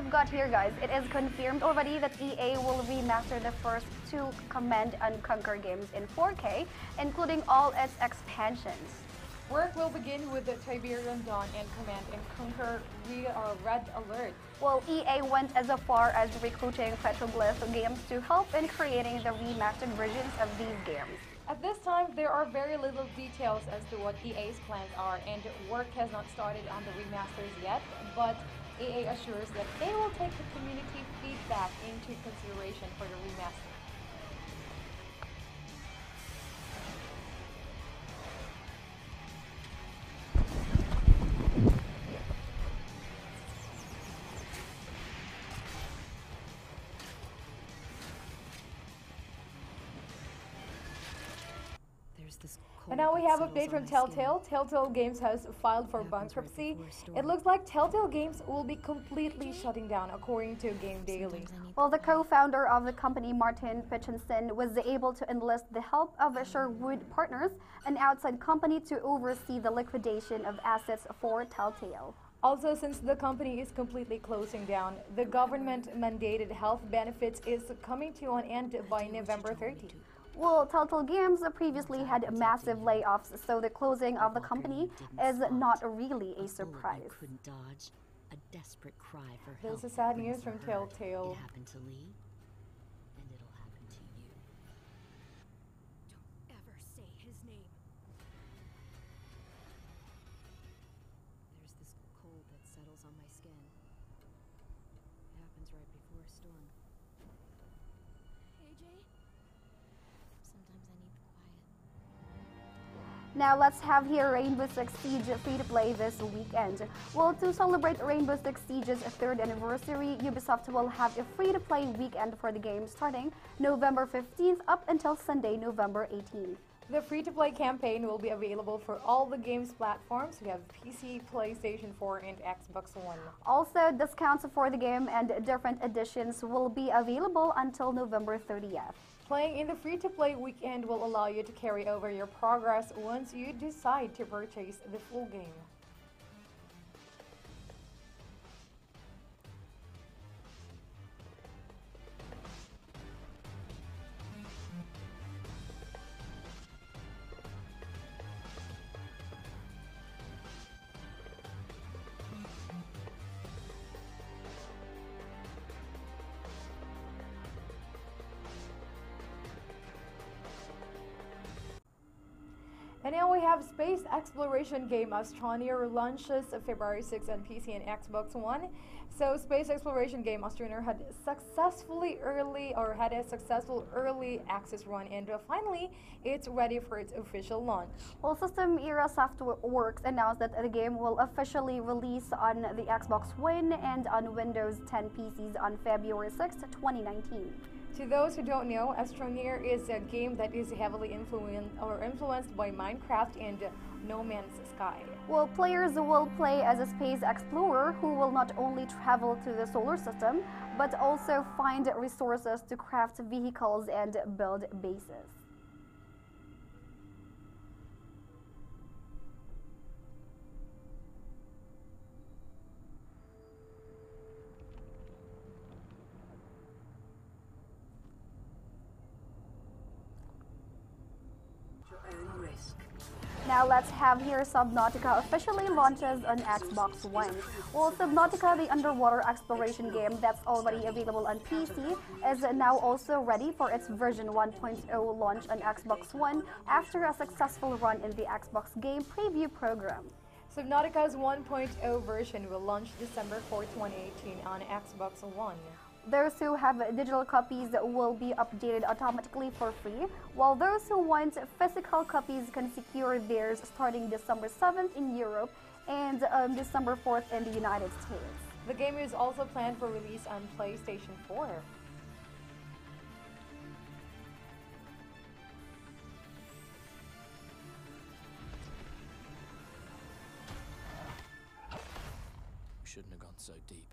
I've got here, guys, it is confirmed already that EA will remaster the first two Command and Conquer games in 4K, including all its expansions. Work will begin with the Tiberian Dawn and Command and Conquer Red Alert. Well, EA went as far as recruiting Petroglyph Games to help in creating the remastered versions of these games. At this time, there are very little details as to what EA's plans are, and work has not started on the remasters yet, but EA assures that they will take the community feedback into consideration for the remaster. And now we have an update from Telltale. Telltale Games has filed for bankruptcy. It looks like Telltale Games will be completely shutting down, according to Game Daily. Well, the co-founder of the company, Martin Pitchinson, was able to enlist the help of Sherwood Partners, an outside company, to oversee the liquidation of assets for Telltale. Also, since the company is completely closing down, the government-mandated health benefits is coming to an end by November 30. Well, Telltale Games previously had massive layoffs, so the closing of the company is not really a surprise. A desperate cry for help. This is sad news from Telltale. It happened to Lee, and it'll happen to you. Don't ever say his name. There's this cold that settles on my skin. It happens right before a storm. AJ? Sometimes I need quiet. Now let's have here Rainbow Six Siege free-to-play this weekend. Well, to celebrate Rainbow Six Siege's 3rd anniversary, Ubisoft will have a free-to-play weekend for the game starting November 15th up until Sunday, November 18th. The free-to-play campaign will be available for all the game's platforms. We have PC, PlayStation 4, and Xbox One. Also, discounts for the game and different editions will be available until November 30th. Playing in the free-to-play weekend will allow you to carry over your progress once you decide to purchase the full game. And now we have space exploration game Astroneer launches February 6 on PC and Xbox One. So space exploration game Astroneer had a successful early access run, and finally it's ready for its official launch. Well, System Era Softworks announced that the game will officially release on the Xbox One and on Windows 10 PCs on February 6, 2019. To those who don't know, Astroneer is a game that is heavily influenced by Minecraft and No Man's Sky. Well, players will play as a space explorer who will not only travel to the solar system, but also find resources to craft vehicles and build bases. Now let's have here Subnautica officially launches on Xbox One. Well, Subnautica, the underwater exploration game that's already available on PC, is now also ready for its version 1.0 launch on Xbox One after a successful run in the Xbox Game Preview program. Subnautica's 1.0 version will launch December 4, 2018 on Xbox One. Those who have digital copies will be updated automatically for free, while those who want physical copies can secure theirs starting December 7th in Europe and December 4th in the United States. The game is also planned for release on PlayStation 4. We shouldn't have gone so deep.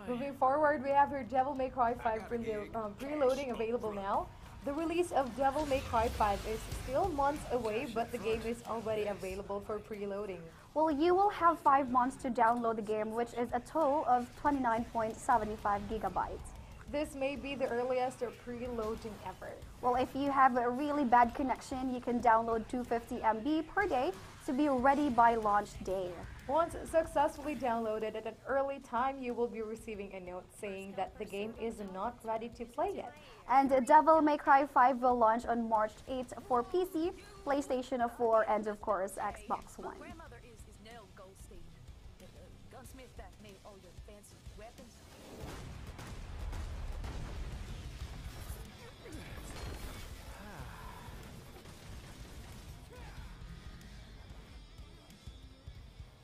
Moving forward, we have your Devil May Cry 5 preloading available now. The release of Devil May Cry 5 is still months away, but the game is already available for preloading. Well, you will have 5 months to download the game, which is a total of 29.75 gigabytes. This may be the earliest preloading ever. Well, if you have a really bad connection, you can download 250 MB per day to be ready by launch day. Once successfully downloaded at an early time, you will be receiving a note saying that the game is not ready to play yet. And Devil May Cry 5 will launch on March 8th for PC, PlayStation 4, and of course, Xbox One. Grandmother is now Gold State. The gunsmith that made all your fancy weapons.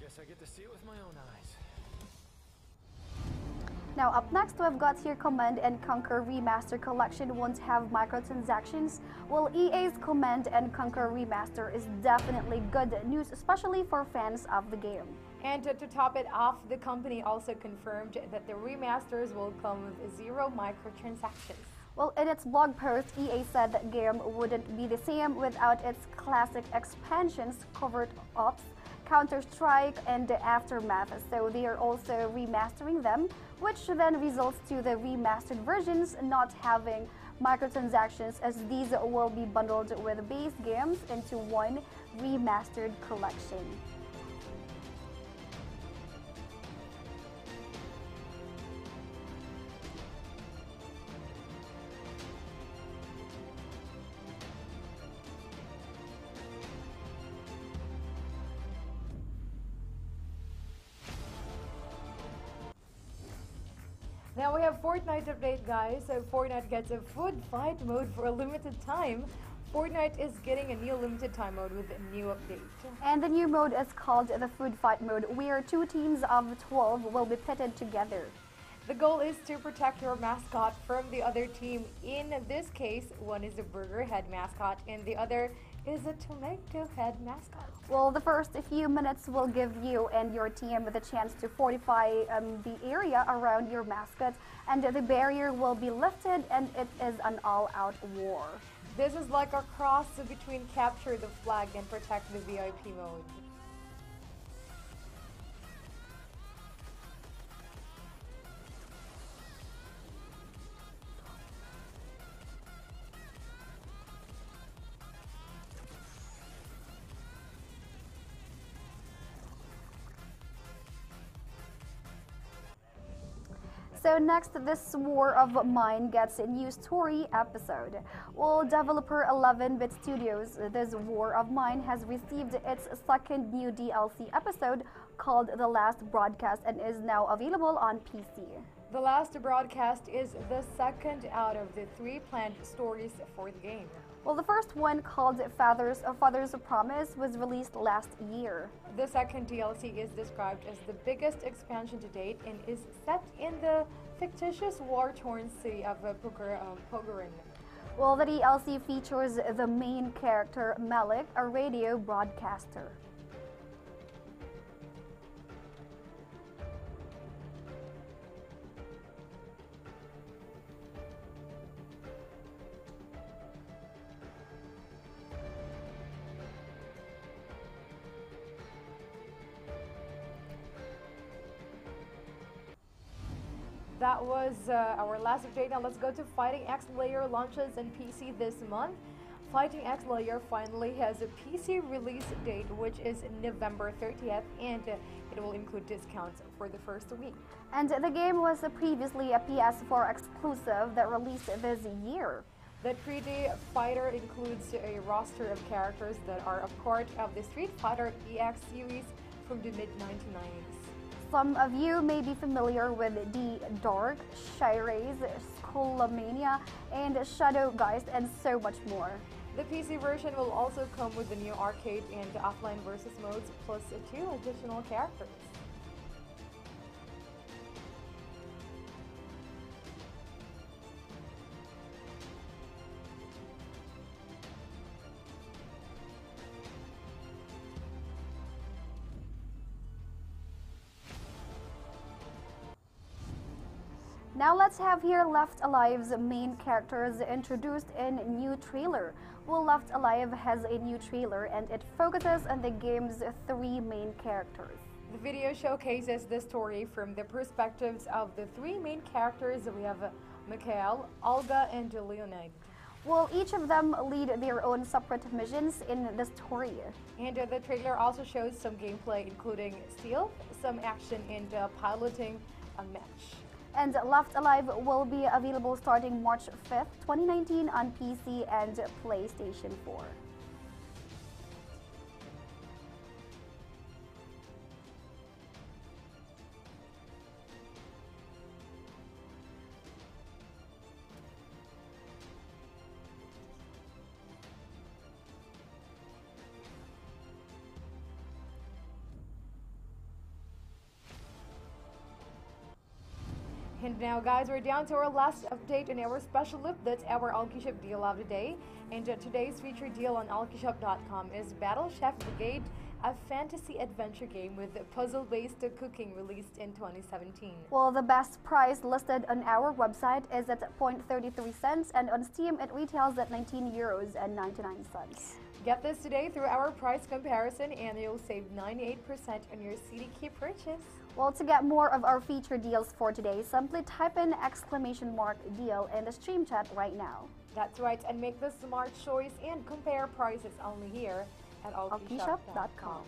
Guess I get to see it with my own eyes. Now up next, we've got here Command & Conquer Remaster Collection won't have microtransactions. Well, EA's Command & Conquer Remaster is definitely good news, especially for fans of the game. And to top it off, the company also confirmed that the remasters will come with 0 microtransactions. Well, in its blog post, EA said the game wouldn't be the same without its classic expansions, Covert Ops, Counter-Strike, and the Aftermath, so they are also remastering them, which then results to the remastered versions not having microtransactions, as these will be bundled with base games into one remastered collection. Now we have Fortnite update, guys. So Fortnite gets a food fight mode for a limited time. Fortnite is getting a new limited time mode with a new update. And the new mode is called the Food Fight mode, where 2 teams of 12 will be pitted together. The goal is to protect your mascot from the other team. In this case, one is a burger head mascot and the other is a tomato head mascot. Well, the first few minutes will give you and your team the chance to fortify the area around your mascot, and the barrier will be lifted, and it is an all-out war. This is like a cross between capture the flag and protect the VIP mode. So next, this War of Mine gets a new story episode. Well, developer 11-Bit Studios, this War of Mine has received its second new DLC episode called The Last Broadcast and is now available on PC. The Last Broadcast is the second out of the 3 planned stories for the game. Well, the first one, called Father's Promise, was released last year. The second DLC is described as the biggest expansion to date and is set in the fictitious war-torn city of Pogorin. Well, the DLC features the main character, Malik, a radio broadcaster. That was our last update. Now let's go to Fighting X Layer launches on PC this month. Fighting X Layer finally has a PC release date, which is November 30th, and it will include discounts for the first week. And the game was previously a PS4 exclusive that released this year. The 3D fighter includes a roster of characters that are a part of the Street Fighter EX series from the mid-1990s. Some of you may be familiar with the Dark, Shiray's, Skullomania, and Shadow Geist, and so much more. The PC version will also come with the new arcade and offline versus modes, plus 2 additional characters. Now let's have here Left Alive's main characters introduced in new trailer. Well, Left Alive has a new trailer and it focuses on the game's three main characters. The video showcases the story from the perspectives of the three main characters. We have Mikhail, Olga, and Leonid. Well, each of them lead their own separate missions in the story. And the trailer also shows some gameplay, including stealth, some action, and piloting a match. And Left Alive will be available starting March 5th, 2019 on PC and PlayStation 4. And now, guys, we're down to our last update in our special loop. That's our Allkeyshop deal of the day. And today's featured deal on Allkeyshop.com is Battle Chef Brigade, a fantasy adventure game with puzzle-based cooking released in 2017. Well, the best price listed on our website is at 0.33 cents, and on Steam it retails at 19 euros and 99 cents. Get this today through our price comparison, and you'll save 98% on your CDK purchase. Well, to get more of our featured deals for today, simply type in !deal in the stream chat right now. That's right, and make the smart choice and compare prices only here at Allkeyshop.com. Allkeyshop.com.